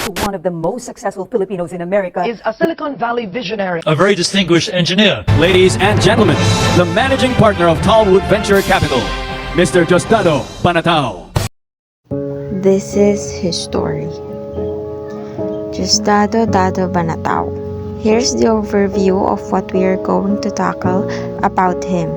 one of the most successful Filipinos in America is a Silicon Valley visionary. A very distinguished engineer. Ladies and gentlemen, the managing partner of Tallwood Venture Capital, Mr. Diosdado Banatao. This is his story. Diosdado Dado Banatao. Here's the overview of what we are going to tackle about him.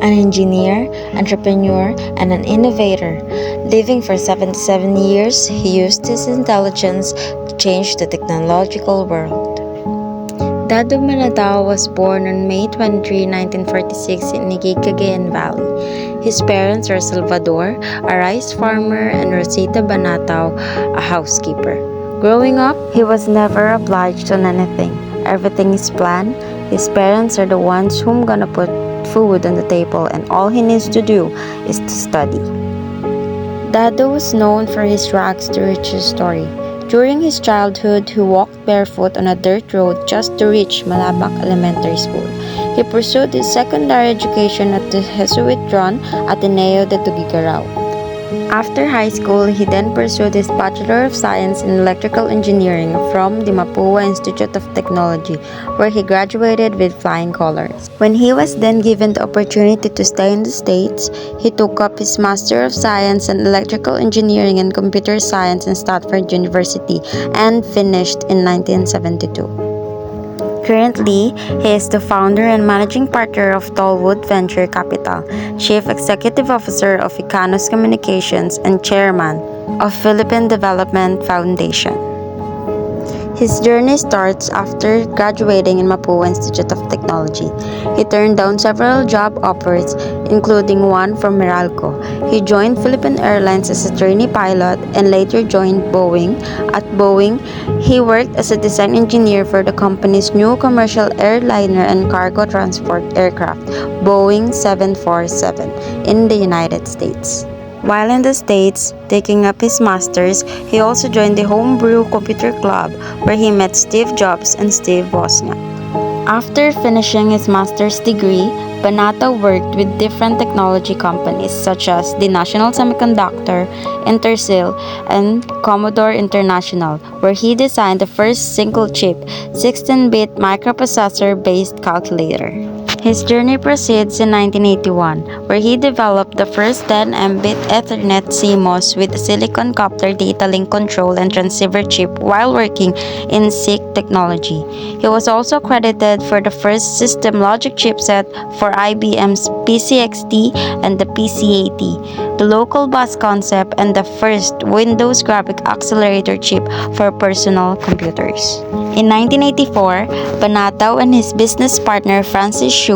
An engineer, entrepreneur, and an innovator. Living for 77 years, he used his intelligence to change the technological world. Dado Banatao was born on May 23, 1946 in Taguig, Cagayan Valley. His parents are Salvador, a rice farmer, and Rosita Banatao, a housekeeper. Growing up, he was never obliged on anything. Everything is planned. His parents are the ones whom gonna put food on the table, and all he needs to do is to study. Dado was known for his rags to riches story. During his childhood, he walked barefoot on a dirt road just to reach Malabac Elementary School. He pursued his secondary education at the Jesuit run Ateneo de Tuguegarao. After high school, he then pursued his Bachelor of Science in Electrical Engineering from the Mapua Institute of Technology, where he graduated with flying colors. When he was then given the opportunity to stay in the States, he took up his Master of Science in Electrical Engineering and Computer Science in Stanford University and finished in 1972. Currently, he is the founder and managing partner of Tallwood Venture Capital, Chief Executive Officer of Icanos Communications, and Chairman of Philippine Development Foundation. His journey starts after graduating in Mapua Institute of Technology. He turned down several job offers, including one from Meralco. He joined Philippine Airlines as a trainee pilot and later joined Boeing. At Boeing, he worked as a design engineer for the company's new commercial airliner and cargo transport aircraft, Boeing 747, in the United States. While in the States, taking up his master's, he also joined the Homebrew Computer Club, where he met Steve Jobs and Steve Wozniak. After finishing his master's degree, Banatao worked with different technology companies such as the National Semiconductor, Intersil, and Commodore International, where he designed the first single-chip, 16-bit microprocessor-based calculator. His journey proceeds in 1981, where he developed the first 10 Mbit Ethernet CMOS with a silicon coupler data link control and transceiver chip while working in SICK Technology. He was also credited for the first system logic chipset for IBM's PCXT and the PCAT, the local bus concept, and the first Windows graphic accelerator chip for personal computers. In 1984, Banatao and his business partner Francis Shu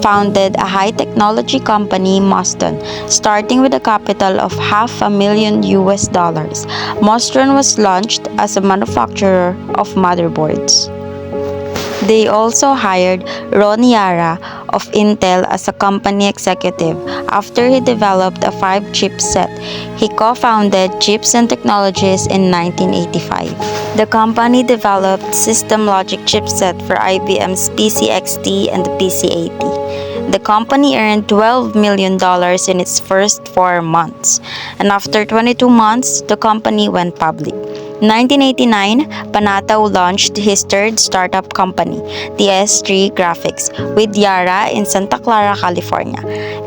founded a high-technology company, Mostron, starting with a capital of $500,000. Mostron was launched as a manufacturer of motherboards. They also hired Ron Yara of Intel as a company executive after he developed a 5-chip set. He co-founded Chips and Technologies in 1985. The company developed system logic chipset for IBM's PCXT and the PCAT. The company earned $12 million in its first 4 months, and after 22 months, the company went public. In 1989, Banatao launched his third startup company, the S3 Graphics, with Yara in Santa Clara, California.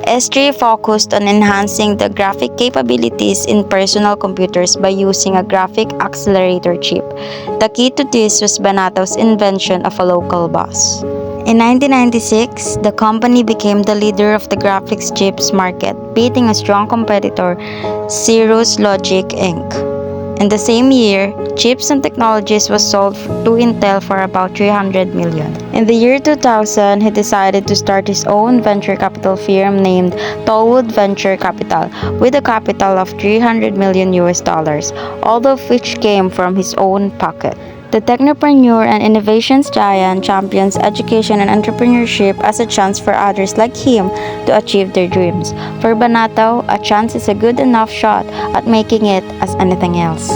S3 focused on enhancing the graphic capabilities in personal computers by using a graphic accelerator chip. The key to this was Banatao's invention of a local bus. In 1996, the company became the leader of the graphics chips market, beating a strong competitor, Cirrus Logic Inc. In the same year, Chips and Technologies was sold to Intel for about $300 million. In the year 2000, he decided to start his own venture capital firm named Tallwood Venture Capital with a capital of $300 million, all of which came from his own pocket. The technopreneur and innovations giant champions education and entrepreneurship as a chance for others like him to achieve their dreams. For Banatao, a chance is a good enough shot at making it as anything else.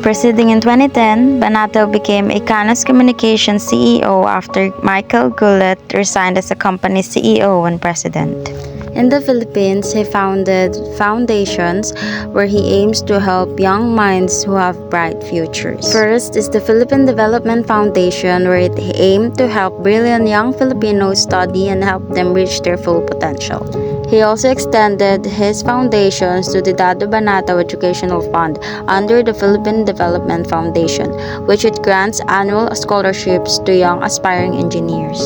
Proceeding in 2010, Banatao became Icanos Communications CEO after Michael Goulet resigned as the company's CEO and president. In the Philippines, he founded foundations where he aims to help young minds who have bright futures. First is the Philippine Development Foundation, where it aimed to help brilliant young Filipinos study and help them reach their full potential. He also extended his foundations to the Dado Banatao Educational Fund under the Philippine Development Foundation, which it grants annual scholarships to young aspiring engineers.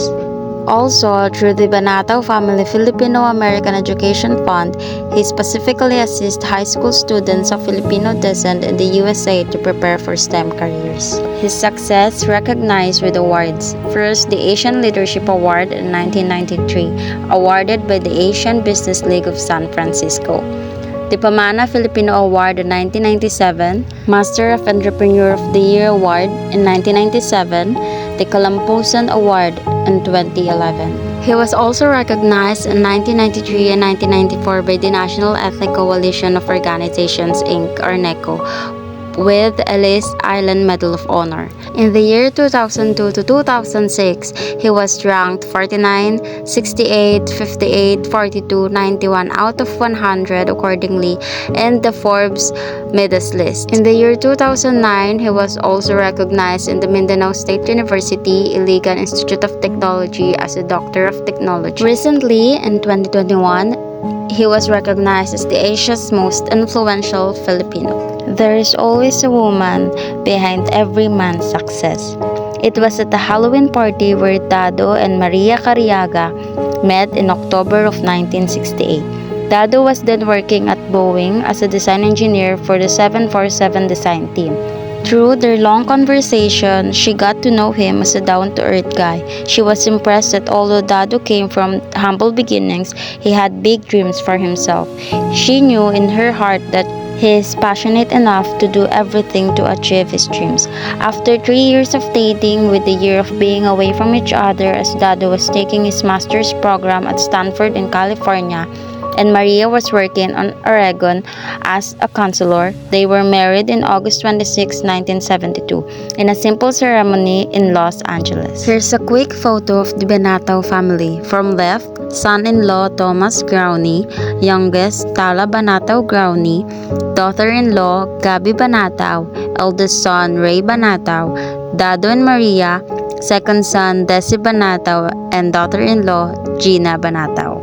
Also, through the Banatao Family Filipino-American Education Fund, he specifically assists high school students of Filipino descent in the USA to prepare for STEM careers. His success recognized with awards. First, the Asian Leadership Award in 1993, awarded by the Asian Business League of San Francisco. The Pamana Filipino Award in 1997, Master of Entrepreneur of the Year Award in 1997, the Kalampusan Award in 2011. He was also recognized in 1993 and 1994 by the National Ethnic Coalition of Organizations Inc. or NECO with Ellis Island Medal of Honor. In the year 2002 to 2006, he was ranked 49, 68, 58, 42, 91 out of 100 accordingly in the Forbes Midas list. In the year 2009, he was also recognized in the Mindanao State University Iligan Institute of Technology as a Doctor of Technology. Recently, in 2021, he was recognized as the Asia's most influential Filipino. There is always a woman behind every man's success. It was at the Halloween party where Dado and Maria Cariaga met in October of 1968. Dado was then working at Boeing as a design engineer for the 747 design team. Through their long conversation, she got to know him as a down-to-earth guy. She was impressed that although Dado came from humble beginnings, he had big dreams for himself. She knew in her heart that he is passionate enough to do everything to achieve his dreams. After 3 years of dating, with a year of being away from each other as Dado was taking his master's program at Stanford in California, and Maria was working on Oregon as a counselor, they were married in August 26, 1972, in a simple ceremony in Los Angeles. Here's a quick photo of the Banatao family. From left, son-in-law Thomas Growney, youngest Tala Banatao Growney, daughter-in-law Gabi Banatao, eldest son Ray Banatao, Dado and Maria, second son Desi Banatao, and daughter-in-law Gina Banatao.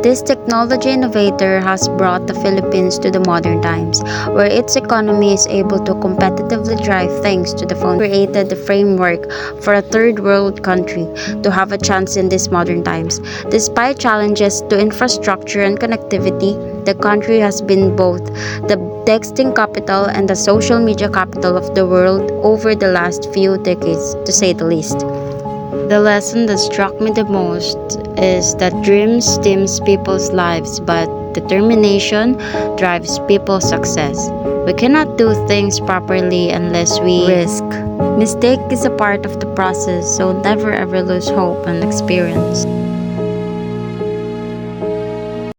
This technology innovator has brought the Philippines to the modern times, where its economy is able to competitively drive thanks to the phone. Created the framework for a third world country to have a chance in these modern times. Despite challenges to infrastructure and connectivity, the country has been both the texting capital and the social media capital of the world over the last few decades, to say the least. The lesson that struck me the most is that dreams dims people's lives, but determination drives people's success. We cannot do things properly unless we risk. Mistake is a part of the process, so never ever lose hope and experience.